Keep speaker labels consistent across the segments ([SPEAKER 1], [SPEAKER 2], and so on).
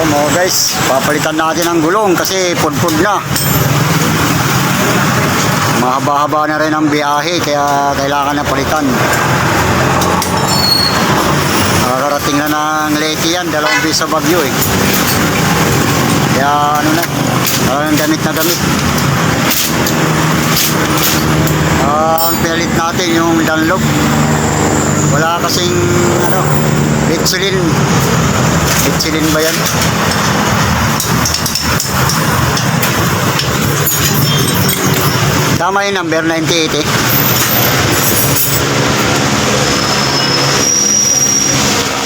[SPEAKER 1] Mga guys, papalitan natin ang gulong kasi pudpud na. Mahaba-haba na rin ang biyahe kaya kailangan na palitan. Nakakarating na ng Leyte yan, 2 beses sa Baguio eh. Kaya ano na, parang gamit na gamit. Ang pinalit natin yung Dunlop. Wala kasing ano, Michelin. Michelin ba yan? Tama yung number 98 eh.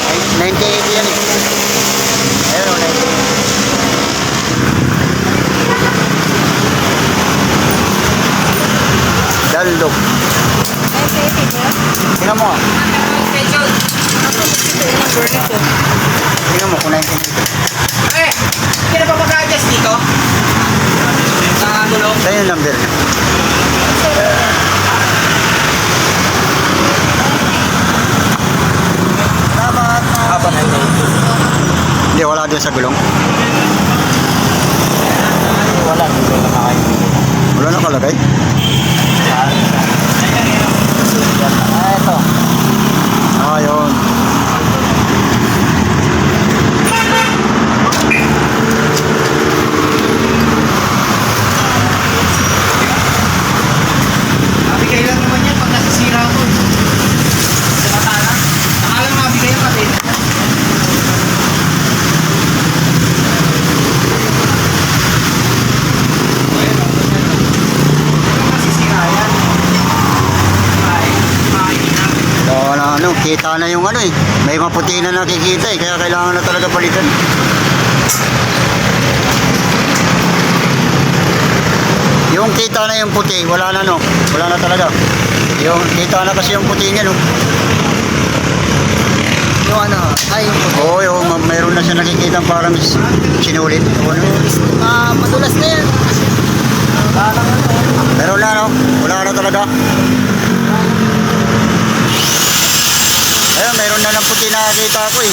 [SPEAKER 1] Ay, 98 yan eh. Ayun o, 98. Dunlop. Tingnan mo ah. Tingnan mo kung 98.
[SPEAKER 2] Hindi na pa mag-adjust dito? Sa gulong?
[SPEAKER 1] Saan yung number niya?
[SPEAKER 2] Haba na ito.
[SPEAKER 1] Hindi, wala din sa gulong.
[SPEAKER 2] Wala, dito na kayo.
[SPEAKER 1] Wala nakalagay.
[SPEAKER 2] Ito.
[SPEAKER 1] Yun.
[SPEAKER 2] Mabigay lang naman yan pag nasisira ko. Sa matana. Nakalang mabigay yung natin.
[SPEAKER 1] Ano, kita na yung ano eh. May maputi na nakikita eh, kaya kailangan na talaga palitan. Yung kita na yung puti, wala na no. Wala na talaga. Yung kita na kasi yung puti niya no.
[SPEAKER 2] Yung ano, ay yung puti.
[SPEAKER 1] Oo, yung mayroon na siya nakikita parang sinulit.
[SPEAKER 2] Madulas na yan.
[SPEAKER 1] Meron na no. Wala na talaga. Ayun, mayroon na ng puti na nakita ko eh.